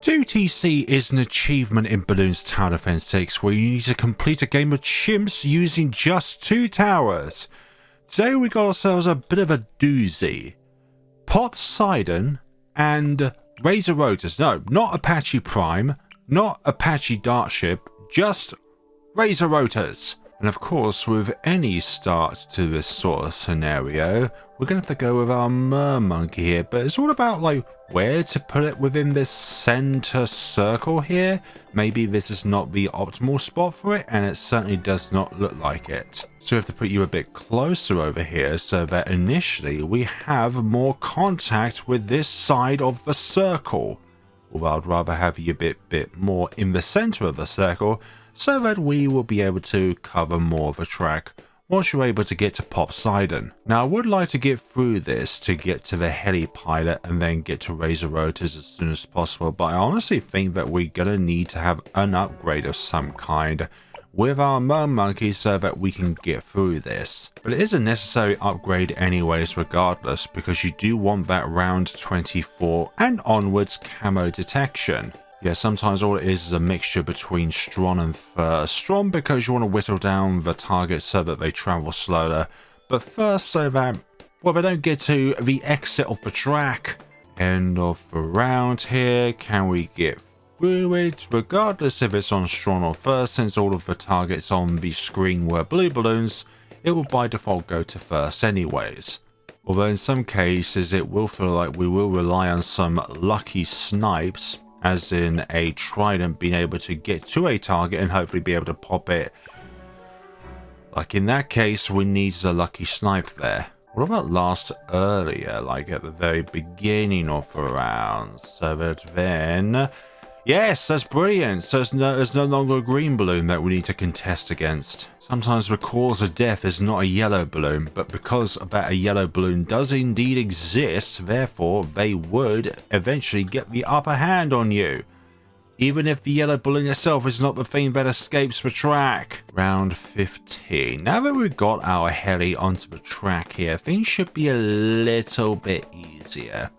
2TC is an achievement in Balloons Tower Defense 6 where you need to complete a game of chimps using just 2 towers. Today we got ourselves a bit of a doozy. Popseidon and Razor Rotors. No, not Apache Prime, not Apache Dartship, just Razor Rotors. And of course, with any start to this sort of scenario, we're going to have to go with our Mermonkey here. But it's all about like where to put it within this center circle here. Maybe this is not the optimal spot for it, and it certainly does not look like it. So we have to put you a bit closer over here so that initially we have more contact with this side of the circle. Although I'd rather have you a bit more in the center of the circle, so that we will be able to cover more of the track once you're able to get to Popseidon. Now I would like to get through this to get to the Heli Pilot and then get to Razor Rotors as soon as possible, but I honestly think that we're gonna need to have an upgrade of some kind with our Mermonkey so that we can get through this. But it is a necessary upgrade anyways regardless, because you do want that round 24 and onwards camo detection. Yeah, sometimes all it is a mixture between strong and fast. Strong because you want to whittle down the target so that they travel slower, but first so that, well, they don't get to the exit of the track. End of the round here. Can we get through it? Regardless if it's on strong or first, since all of the targets on the screen were blue balloons, it will by default go to first anyways. Although in some cases it will feel like we will rely on some lucky snipes, as in a trident being able to get to a target and hopefully be able to pop it. Like in that case, we need a lucky snipe there. What about last earlier, like at the very beginning of the round? So that then... Yes, that's brilliant. So there's no longer a green balloon that we need to contest against. Sometimes the cause of death is not a yellow balloon, but because that a yellow balloon does indeed exist, therefore they would eventually get the upper hand on you. Even if the yellow balloon itself is not the thing that escapes the track. Round 15. Now that we've got our heli onto the track here, things should be a little bit easier.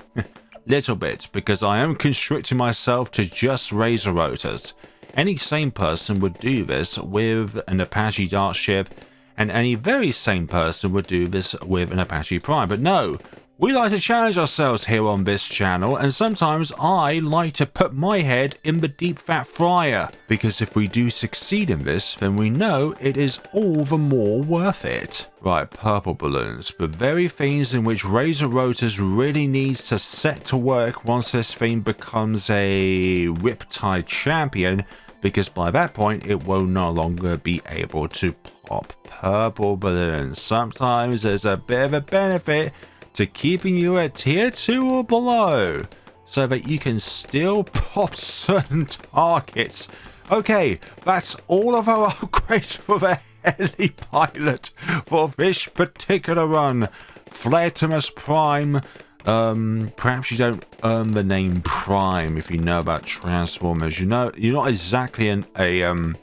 Little bit, because I am constricting myself to just Razor Rotors. Any sane person would do this with an Apache Dartship, and any very sane person would do this with an Apache Prime. But no, we like to challenge ourselves here on this channel, and sometimes I like to put my head in the deep fat fryer, because if we do succeed in this, then we know it is all the more worth it. Right, purple balloons, the very things in which Razor Rotors really needs to set to work once this thing becomes a Riptide champion, because by that point it will no longer be able to pop purple balloons. Sometimes there's a bit of a benefit to keeping you at tier 2 or below, so that you can still pop certain targets. Okay, that's all of our upgrades for the Heli Pilot for this particular run. Flatimus Prime. Perhaps you don't earn the name Prime if you know about Transformers. You know, you're not exactly an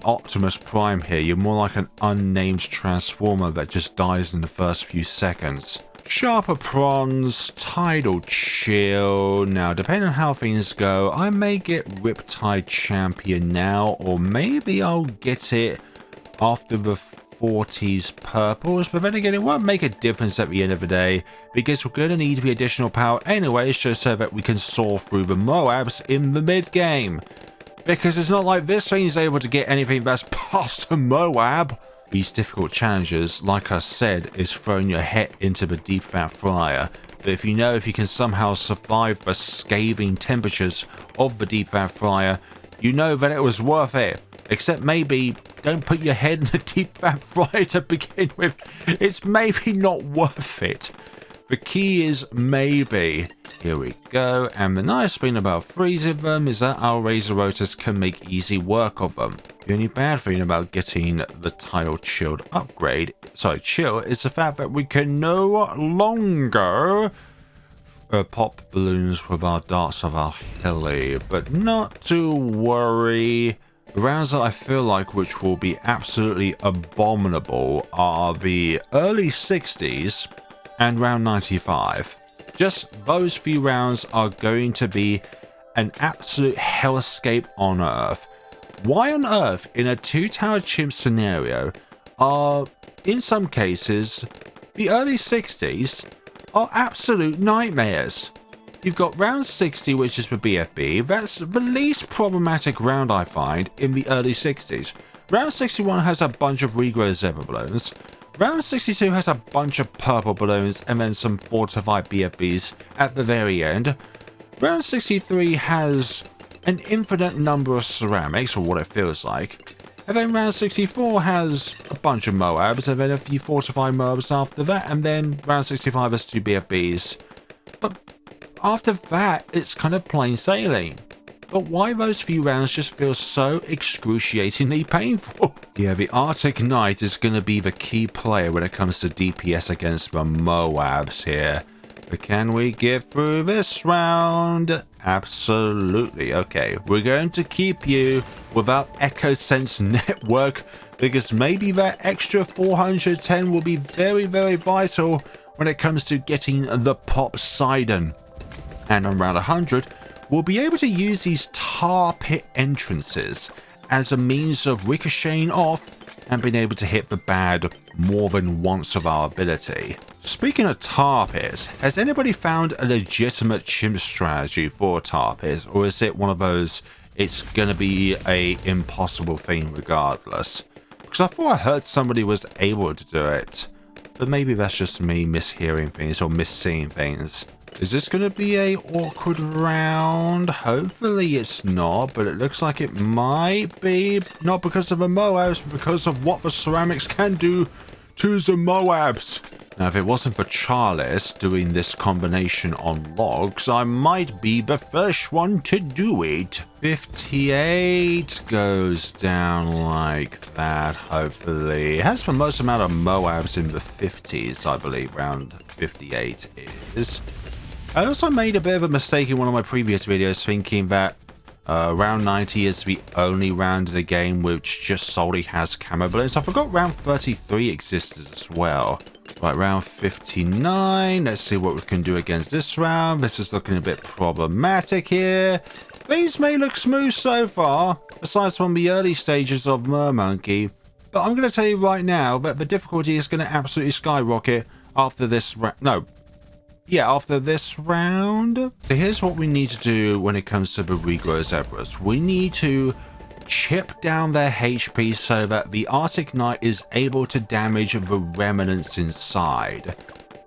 Optimus Prime here. You're more like an unnamed Transformer that just dies in the first few seconds. Sharper Prawns, Tidal Chill. Now, depending on how things go, I may get Riptide Champion now, or maybe I'll get it after the 40s purples, but then again, it won't make a difference at the end of the day, because we're going to need the additional power anyways, just so that we can soar through the Moabs in the mid-game. Because it's not like this thing is able to get anything that's past a Moab. These difficult challenges, like I said, is throwing your head into the deep fat fryer. But if you can somehow survive the scathing temperatures of the deep fat fryer, you know that it was worth it. Except maybe don't put your head in the deep fat fryer to begin with. It's maybe not worth it. The key is maybe. Here we go. And the nice thing about freezing them is that our Razor Rotors can make easy work of them. The only bad thing about getting the Tidal Chill Chill, is the fact that we can no longer pop balloons with our darts of our heli. But not to worry. The rounds that I feel like which will be absolutely abominable are the early 60s and round 95. Just those few rounds are going to be an absolute hellscape on Earth. Why on earth, in a two-tower chimp scenario, are, in some cases, the early 60s are absolute nightmares? You've got round 60, which is for BFB. That's the least problematic round I find in the early 60s. Round 61 has a bunch of regrow zebra balloons. Round 62 has a bunch of purple balloons and then some 4 to 5 BFBs at the very end. Round 63 has an infinite number of ceramics, or what it feels like. And then round 64 has a bunch of Moabs, and then a few 4 to 5 Moabs after that, and then round 65 has 2 BFBs. But after that, it's kind of plain sailing. But why those few rounds just feel so excruciatingly painful? Yeah, the Arctic Knight is going to be the key player when it comes to DPS against the Moabs here. But can we get through this round? Absolutely. Okay, we're going to keep you without Echo Sense Network, because maybe that extra 410 will be very, very vital when it comes to getting the Popseidon. And on round 100, we'll be able to use these tar pit entrances as a means of ricocheting off and being able to hit the bad more than once of our ability. Speaking of tar pits, has anybody found a legitimate chimp strategy for tar pits, or is it one of those it's gonna be a impossible thing regardless? Because I thought I heard somebody was able to do it, but maybe that's just me mishearing things or misseeing things. Is this going to be a awkward round? Hopefully it's not, but it looks like it might be. Not because of the Moabs, but because of what the ceramics can do to the Moabs. Now, if it wasn't for Charles doing this combination on logs, I might be the first one to do it. 58 goes down like that, hopefully. It has the most amount of Moabs in the 50s, I believe, round 58 is. I also made a bit of a mistake in one of my previous videos thinking that round 90 is the only round in the game which just solely has camo balloons. I forgot round 33 existed as well. Right, round 59. Let's see what we can do against this round. This is looking a bit problematic here. These may look smooth so far, aside from the early stages of Mermonkey. But I'm going to tell you right now that the difficulty is going to absolutely skyrocket after this after this round. So here's what we need to do when it comes to the regrow zebras. We need to chip down their HP so that the Arctic Knight is able to damage the remnants inside.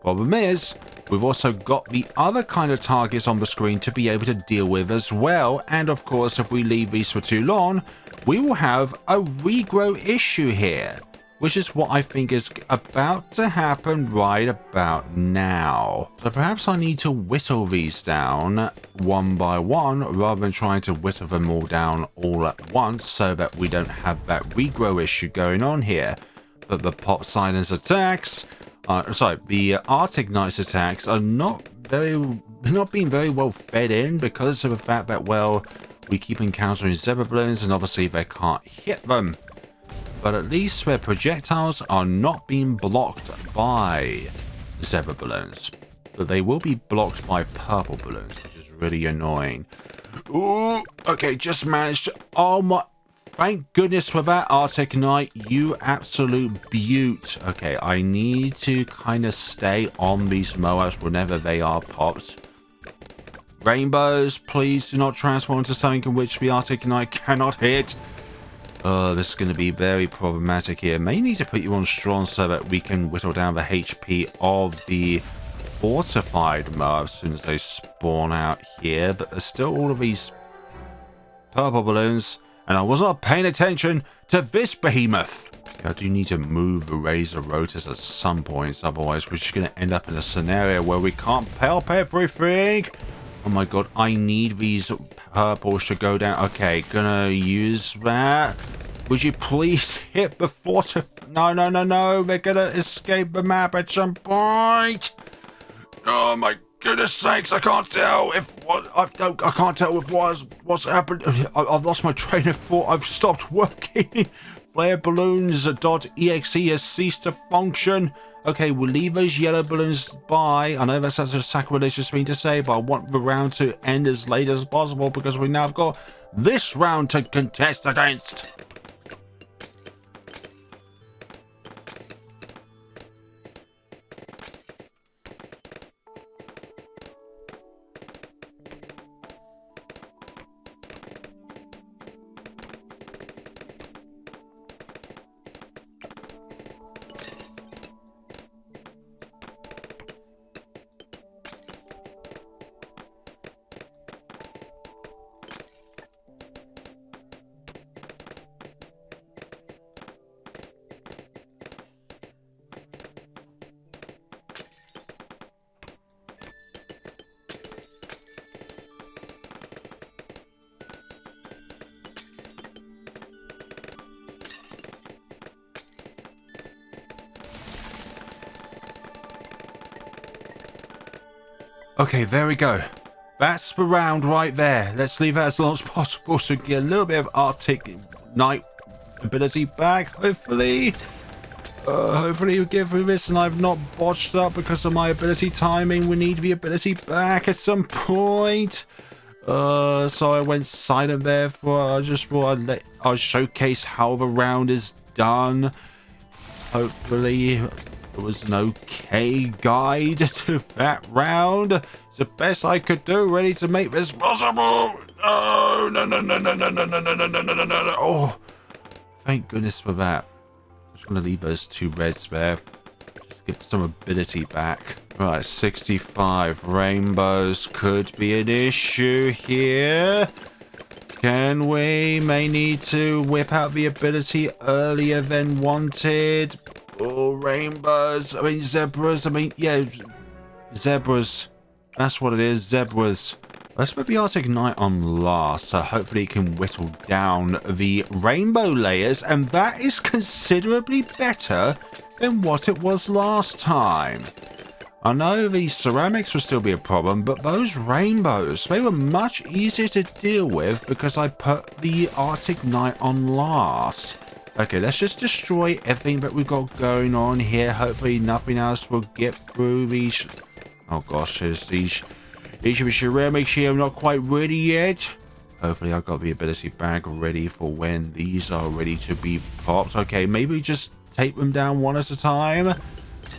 Problem is, we've also got the other kind of targets on the screen to be able to deal with as well. And of course, if we leave these for too long, we will have a regrow issue here, which is what I think is about to happen right about now. So perhaps I need to whittle these down one by one rather than trying to whittle them all down all at once so that we don't have that regrow issue going on here. But the Popseidon's attacks, the Arctic Knight's attacks are not being very well fed in because of the fact that, well, we keep encountering zebra balloons and obviously they can't hit them. But at least their projectiles are not being blocked by zebra balloons. But they will be blocked by purple balloons, which is really annoying. Ooh, okay, just managed to... Oh my... Thank goodness for that, Arctic Knight. You absolute beaut. Okay, I need to kind of stay on these Moabs whenever they are pops. Rainbows, please do not transform into something in which the Arctic Knight cannot hit. This is going to be very problematic here. May need to put you on strong so that we can whittle down the HP of the fortified Moab as soon as they spawn out here. But there's still all of these purple balloons, and I was not paying attention to this behemoth. I do need to move the Razor Rotors at some points, otherwise we're just going to end up in a scenario where we can't help everything. Oh my god, I need these purples to go down. Okay, gonna use that. Would you please hit the No, they're gonna escape the map at some point. Oh my goodness sakes, I can't tell if I can't tell if what's happened. I've lost my train of thought. I've stopped working flare balloons.exe has ceased to function. Okay, we'll leave those yellow balloons by. I know that's such a sacrilegious thing to say, but I want the round to end as late as possible because we now have got this round to contest against. Okay, there we go. That's the round right there. Let's leave that as long as possible so we get a little bit of Arctic Night ability back, hopefully. Hopefully we'll get through this and I've not botched up because of my ability timing. We need the ability back at some point. So I went silent there for I just thought I'll showcase how the round is done. Hopefully it was an okay guide to that round. It's the best I could do, ready to make this possible. No. Oh, thank goodness for that. I'm just going to leave those two reds there. Just get some ability back. Right, 65 rainbows could be an issue here. Can we? May need to whip out the ability earlier than wanted. Oh, rainbows. I mean, zebras. I mean, yeah, zebras. That's what it is, zebras. Let's put the Arctic Night on last, so hopefully it can whittle down the rainbow layers, and that is considerably better than what it was last time. I know the ceramics will still be a problem, but those rainbows, they were much easier to deal with because I put the Arctic Night on last. Okay, let's just destroy everything that we've got going on here. Hopefully nothing else will get through these. Oh gosh, there's these ceramics here. I'm not quite ready yet. Hopefully I've got the ability bag ready for when these are ready to be popped. Okay, maybe just take them down one at a time.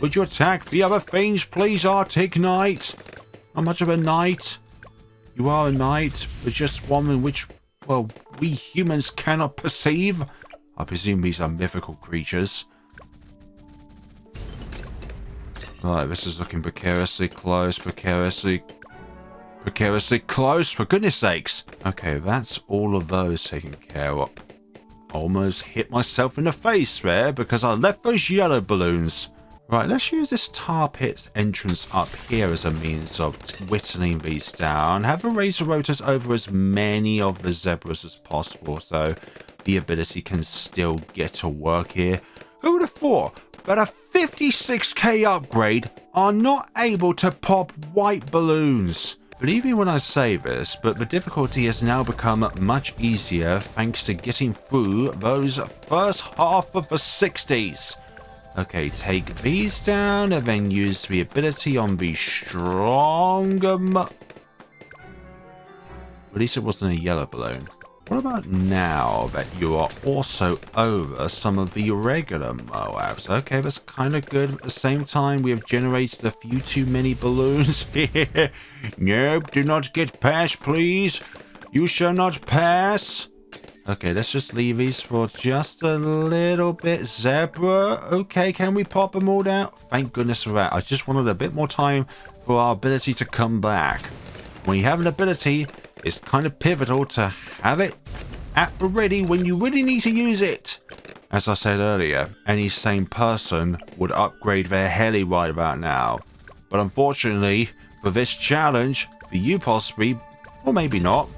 Would you attack the other things, please, Arctic Knight? Not much of a knight. You are a knight, but just one in which, well, we humans cannot perceive. I presume these are mythical creatures. Right, this is looking precariously close, precariously close, for goodness sakes. Okay, that's all of those taken care of. Almost hit myself in the face there because I left those yellow balloons. Right, let's use this tar pit's entrance up here as a means of whittling these down. Have the Razor Rotors over as many of the zebras as possible so the ability can still get to work here. Who would have thought that a 56k upgrade are not able to pop white balloons? Believe me when I say this, but the difficulty has now become much easier thanks to getting through those first half of the 60s. Okay, take these down and then use the ability on the stronger At least it wasn't a yellow balloon. What about now that you are also over some of the regular Moabs? Okay, that's kind of good. At the same time, we have generated a few too many balloons here. Nope, do not get past, please. You shall not pass. Okay, let's just leave these for just a little bit. Zebra. Okay, can we pop them all down? Thank goodness for that. I just wanted a bit more time for our ability to come back. When you have an ability, it's kind of pivotal to have it at the ready when you really need to use it. As I said earlier, any sane person would upgrade their heli right about now. But unfortunately, for this challenge, for you possibly, or maybe not,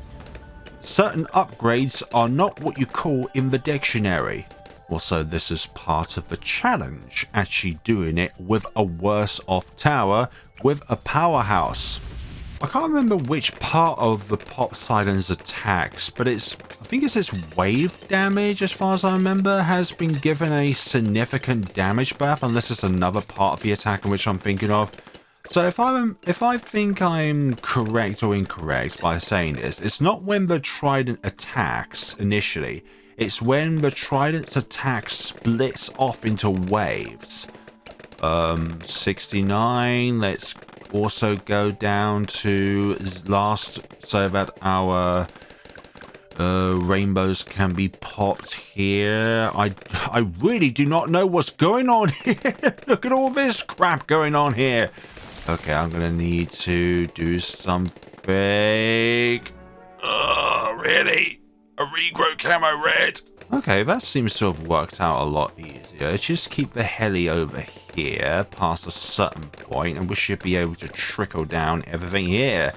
certain upgrades are not what you call in the dictionary. Also, this is part of the challenge, actually doing it with a worse off tower with a powerhouse. I can't remember which part of the Popseidon's attacks, but I think it's its wave damage, as far as I remember, has been given a significant damage buff, unless it's another part of the attack in which I'm thinking of. So if I think I'm correct or incorrect by saying this, it's not when the trident attacks initially, it's when the trident's attack splits off into waves. 69, let's also go down to last so that our rainbows can be popped here. I really do not know what's going on here. Look at all this crap going on here. Okay, I'm gonna need to do something. Really? A regrow camo red? Okay, that seems to have worked out a lot easier. Let's just keep the heli over here past a certain point, and we should be able to trickle down everything here.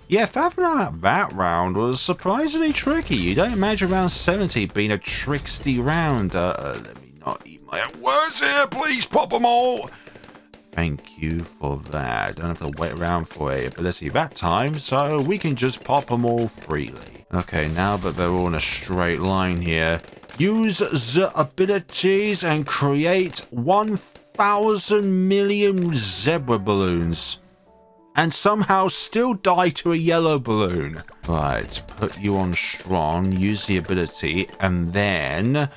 Yeah, fathoming out that round was surprisingly tricky. You don't imagine round 70 being a tricksty round. Let me not eat my own words here. Please pop them all. Thank you for that. Don't have to wait around for a ability that time, so we can just pop them all freely. Okay, now that they're all in a straight line here, use the abilities and create 1,000 million zebra balloons. And somehow still die to a yellow balloon. Right, put you on strong, use the ability, and then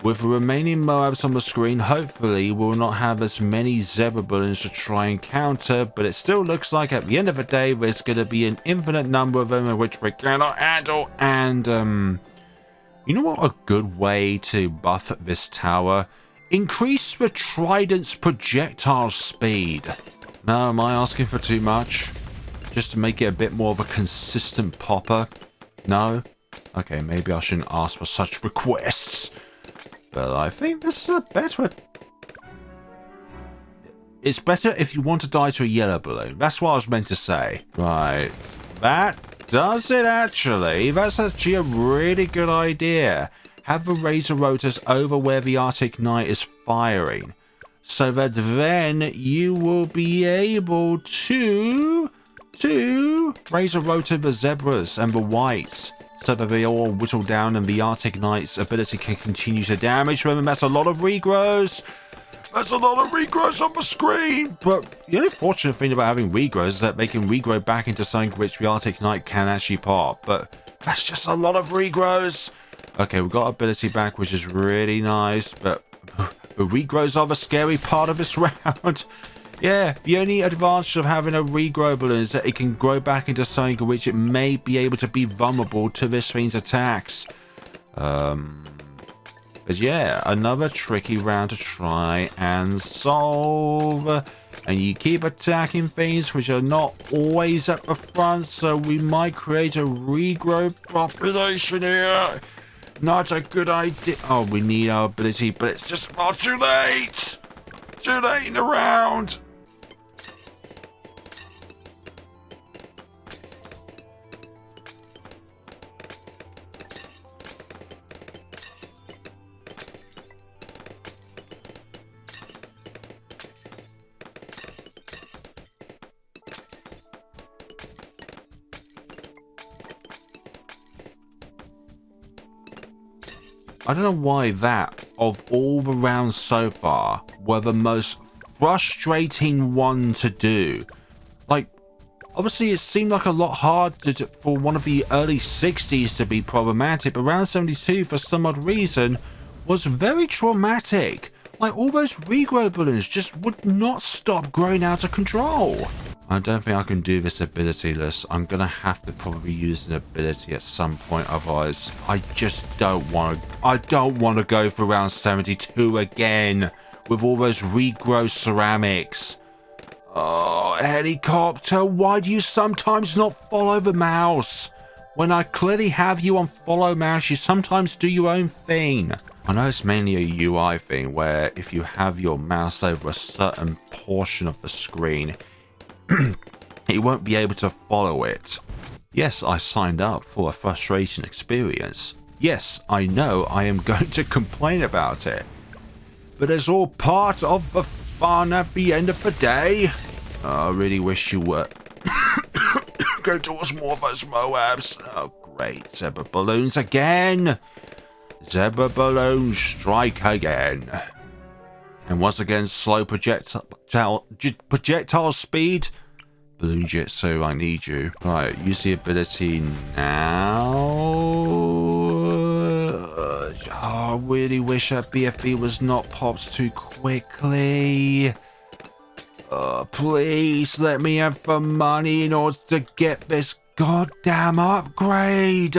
with the remaining Moabs on the screen, hopefully we'll not have as many zebra balloons to try and counter, but it still looks like at the end of the day there's going to be an infinite number of them which we cannot handle. And you know what a good way to buff this tower? Increase the trident's projectile speed. Now, am I asking for too much? Just to make it a bit more of a consistent popper? No? Okay, maybe I shouldn't ask for such requests. But I think this is a better... It's better if you want to die to a yellow balloon. That's what I was meant to say. Right. That does it, actually. That's actually a really good idea. Have the Razor Rotors over where the Arctic Knight is firing, so that then you will be able to Razor Rotor the zebras and the whites, so that they all whittle down and the Arctic Knight's ability can continue to damage them. And that's a lot of regrows. That's a lot of regrows on the screen. But the only fortunate thing about having regrows is that they can regrow back into something which the Arctic Knight can actually pop. But that's just a lot of regrows. Okay, we've got ability back, which is really nice, but the regrows are the scary part of this round. Yeah, the only advantage of having a regrow balloon is that it can grow back into something which it may be able to be vulnerable to this thing's attacks. But yeah, another tricky round to try and solve. And you keep attacking things which are not always at the front, so we might create a regrow population here. Not a good idea. Oh, we need our ability, but it's just far too late. Too late in the round. I don't know why that, of all the rounds so far, were the most frustrating one to do. Like, obviously it seemed like a lot harder for one of the early 60s to be problematic, but round 72, for some odd reason, was very traumatic. Like, all those regrow balloons just would not stop growing out of control. I don't think I can do this ability-less. I'm gonna have to probably use an ability at some point, otherwise I just don't want to. I don't want to go for round 72 again with all those regrow ceramics. Oh, helicopter, why do you sometimes not follow the mouse? When I clearly have you on follow mouse, you sometimes do your own thing. I know it's mainly a UI thing where if you have your mouse over a certain portion of the screen, it won't be able to follow it. Yes, I signed up for a frustration experience. Yes, I know I am going to complain about it. But it's all part of the fun at the end of the day. I really wish you were working towards more of those Moabs. Oh, great. Zebra balloons again. Zebra balloons strike again. And once again, slow projectile speed. Balloon Jitsu, I need you. Right, use the ability now. I really wish that BFB was not popped too quickly. Please let me have the money in order to get this goddamn upgrade.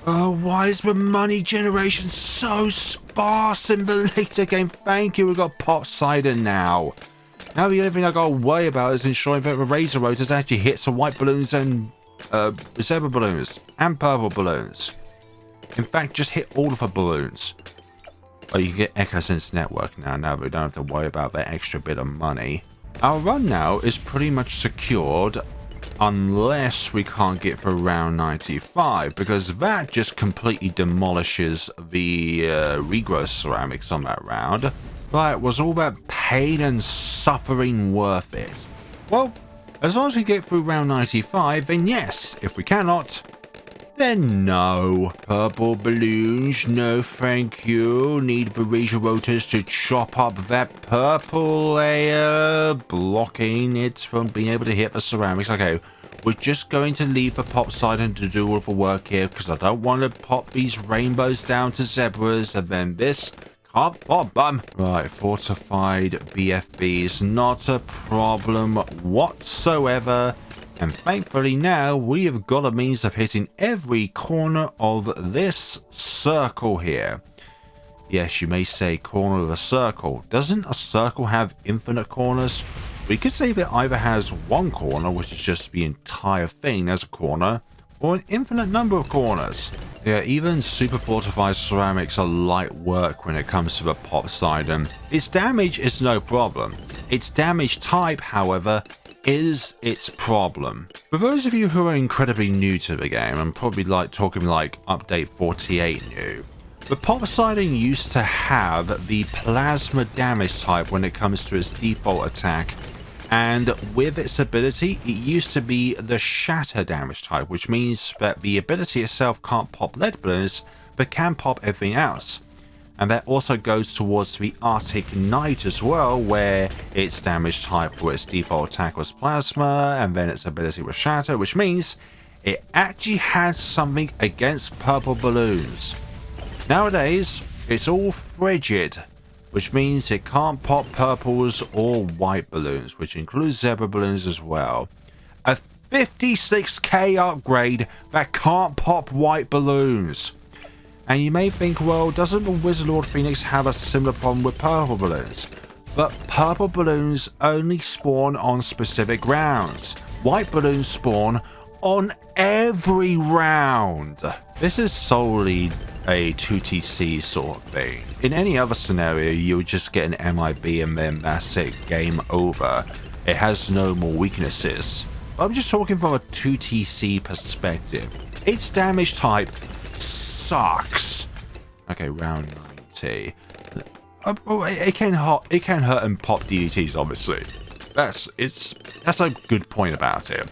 Why is the money generation so sparse in the later game? Thank you, we got Popseidon now. Now the only thing I gotta worry about is ensuring that the Razor Rotors actually hit some white balloons and zebra balloons and purple balloons. In fact, just hit all of the balloons. Oh, you can get Echo Sense Network now we don't have to worry about that extra bit of money. Our run now is pretty much secured unless we can't get through round 95, because that just completely demolishes the regrowth ceramics on that round. But was all that pain and suffering worth it? Well, as long as we get through round 95, then yes. If we cannot, then no. Purple balloons, no thank you. Need the Razor Rotors to chop up that purple layer, blocking it from being able to hit the ceramics. Okay, we're just going to leave the Popseidon to do all the work here, because I don't want to pop these rainbows down to zebras, and then this can't pop them. Right, fortified BFBs, not a problem whatsoever. And thankfully now we have got a means of hitting every corner of this circle here. Yes, you may say corner of a circle. Doesn't a circle have infinite corners? We could say that either has one corner, which is just the entire thing as a corner, or an infinite number of corners. Yeah, even super fortified ceramics are light work when it comes to the Popseidon. Its damage is no problem. Its damage type, however, is its problem. For those of you who are incredibly new to the game, and probably talking like update 48 new, the Popseidon used to have the plasma damage type when it comes to its default attack, and with its ability it used to be the shatter damage type, which means that the ability itself can't pop lead balloons but can pop everything else. And that also goes towards the Arctic Knight as well, where its damage type for its default attack was Plasma, and then its ability was Shatter, which means it actually has something against purple balloons. Nowadays, it's all frigid, which means it can't pop purples or white balloons, which includes zebra balloons as well. A 56k upgrade that can't pop white balloons. And you may think, well, doesn't the Wizard Lord Phoenix have a similar problem with purple balloons? But purple balloons only spawn on specific rounds. White balloons spawn on every round. This is solely a 2TC sort of thing. In any other scenario, you would just get an MIB and then that's it, game over. It has no more weaknesses. But I'm just talking from a 2TC perspective. Its damage type sucks. Okay, round 90. It can hurt and pop DDTs, obviously. That's a good point about it.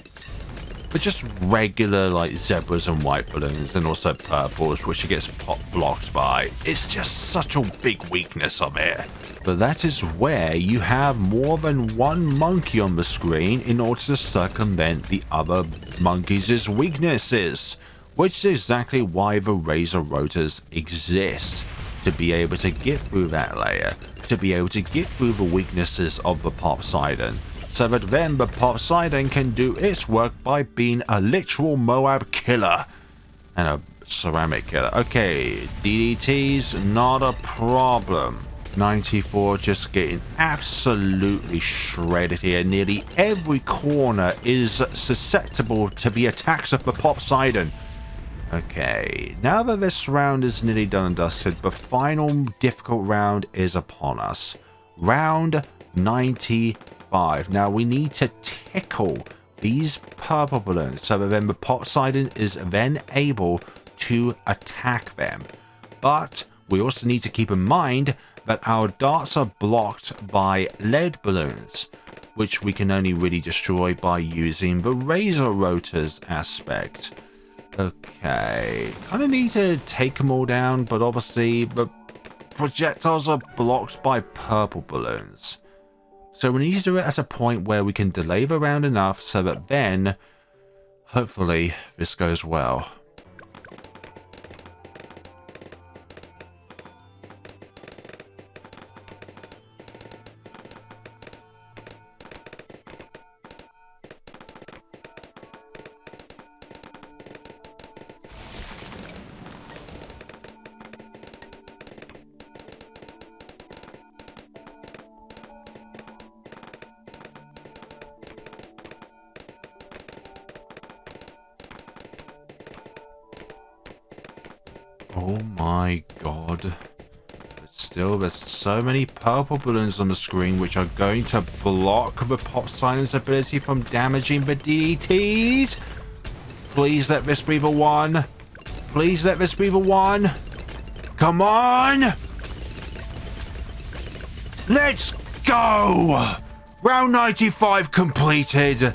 But just regular like zebras and white balloons, and also purples, which it gets pop blocked by. It's just such a big weakness of it. But that is where you have more than one monkey on the screen in order to circumvent the other monkeys' weaknesses. Which is exactly why the Razor Rotors exist. To be able to get through that layer. To be able to get through the weaknesses of the Popseidon. So that then the Popseidon can do its work by being a literal Moab killer. And a ceramic killer. Okay, DDT's not a problem. 94 just getting absolutely shredded here. Nearly every corner is susceptible to the attacks of the Popseidon. Okay, now that this round is nearly done and dusted, the final difficult round is upon us. Round 95. Now we need to tickle these purple balloons so that then the Popseidon is then able to attack them. But we also need to keep in mind that our darts are blocked by lead balloons. which we can only really destroy by using the Razor Rotors aspect. Okay, kind of need to take them all down, but obviously the projectiles are blocked by purple balloons. So we need to do it at a point where we can delay the round enough so that then, hopefully, this goes well. Oh my god. But still, there's so many purple balloons on the screen which are going to block the Popseidon's ability from damaging the DDTs. Please let this be the one. Please let this be the one. Come on! Let's go! Round 95 completed.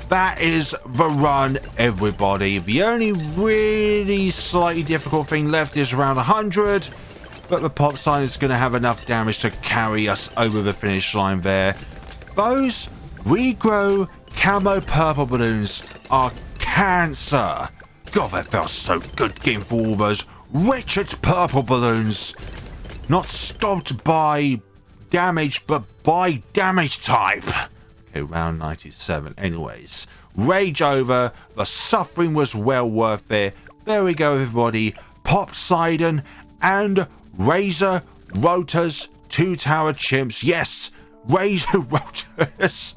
That is the run, everybody. The only really slightly difficult thing left is round 100, but the Popseidon is going to have enough damage to carry us over the finish line there. Those regrow camo purple balloons are cancer. God, that felt so good getting for all those wretched purple balloons. Not stopped by damage, but by damage type. Okay, round 97. Anyways, rage over. The suffering was well worth it. There we go, everybody. Popseidon and Razor Rotors 2-tower chimps. Yes, Razor Rotors.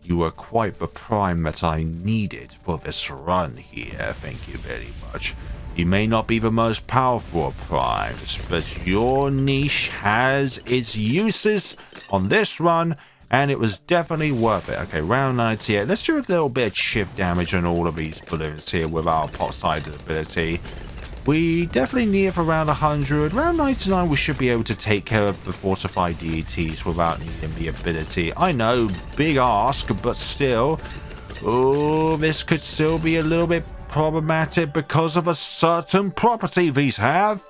You were quite the prime that I needed for this run here. Thank you very much. You may not be the most powerful of primes, but your niche has its uses on this run, and it was definitely worth it. Okay, round 98. Let's do a little bit of shift damage on all of these balloons here with our Popseidon ability. We definitely need it for round 100. Round 99, we should be able to take care of the fortified DETs without needing the ability. I know, big ask, but still. Oh, this could still be a little bit problematic because of a certain property these have.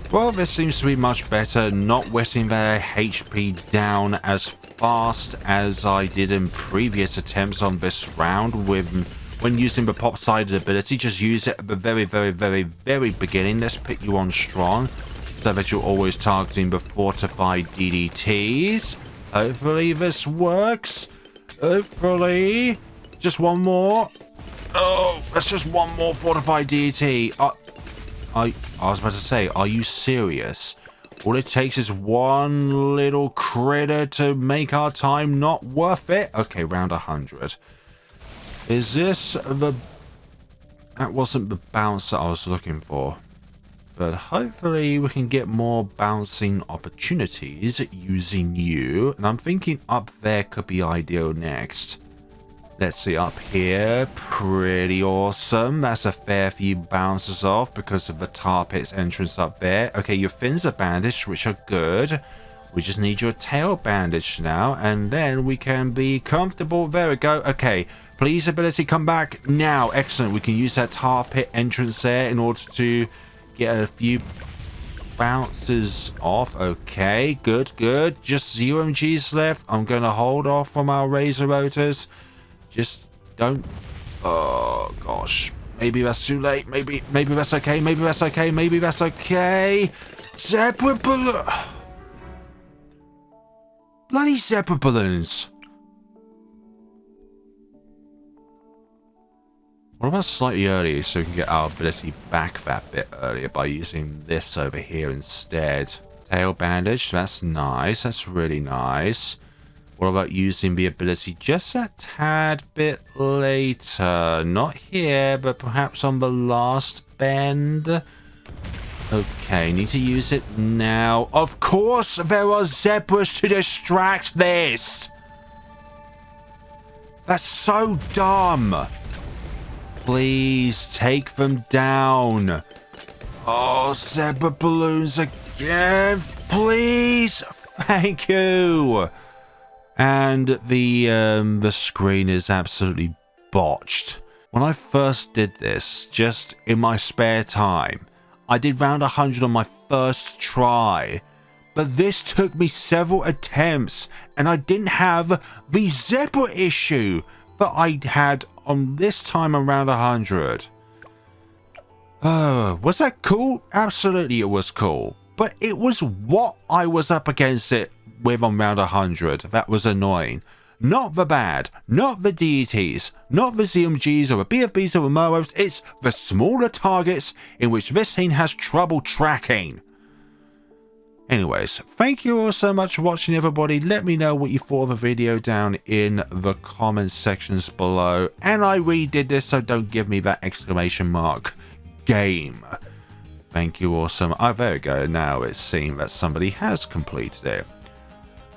Well, this seems to be much better, not wetting their HP down as fast as I did in previous attempts on this round when using the Popseidon ability. Just use it at the very beginning. Let's put you on strong so that you're always targeting the fortified DDTs. Hopefully this works. Hopefully. Just one more. Oh, that's just one more fortified DDT. I was about to say, are you serious? All it takes is one little critter to make our time not worth it. Okay, round 100. Is this the... That wasn't the bounce that I was looking for. But hopefully we can get more bouncing opportunities using you. And I'm thinking up there could be ideal next. Let's see, up here, pretty awesome. That's a fair few bounces off because of the tar pit's entrance up there. Okay, your fins are bandaged, which are good. We just need your tail bandaged now, and then we can be comfortable. There we go. Okay, please, ability, come back now. Excellent. We can use that tar pit entrance there in order to get a few bounces off. Okay, good, good. Just 0 MGs left. I'm going to hold off from our Razor Rotors. Just don't... Oh, gosh. Maybe that's too late. Maybe that's okay. Maybe that's okay. Maybe that's okay. Zebra balloon... Bloody zebra balloons. What about slightly earlier so we can get our ability back that bit earlier by using this over here instead? Tail bandage. That's nice. That's really nice. What about using the ability just a tad bit later? Not here, but perhaps on the last bend. Okay, need to use it now. Of course, there are zebras to distract this. That's so dumb. Please take them down. Oh, zebra balloons again. Please. Thank you. And the screen is absolutely botched. When I first did this, just in my spare time, I did round 100 on my first try. But this took me several attempts, and I didn't have the zebra issue that I had on this time around 100. Oh, was that cool? Absolutely it was cool. But it was what I was up against it with on round 100 that was annoying. Not the bad, not the deities, not the ZMGs or the BFBs or the Mermos, it's the smaller targets in which this thing has trouble tracking. Anyways, thank you all so much for watching, everybody. Let me know what you thought of the video down in the comments sections below. And I redid this, so don't give me that exclamation mark. Game. Thank you all so much. Oh, there we go. Now it's seen that somebody has completed it.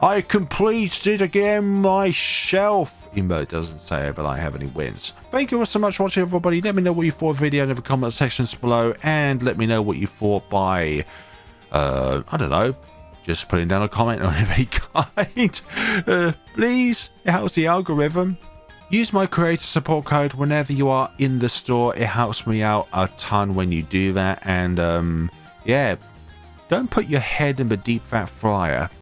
I completed again myself. Even though it doesn't say but I have any wins. Thank you all so much for watching, everybody. Let me know what you thought of the video in the comment sections below. And let me know what you thought by, I don't know, just putting down a comment on any kind. Please, it helps the algorithm. Use my creator support code whenever you are in the store. It helps me out a ton when you do that. And yeah, don't put your head in the deep fat fryer.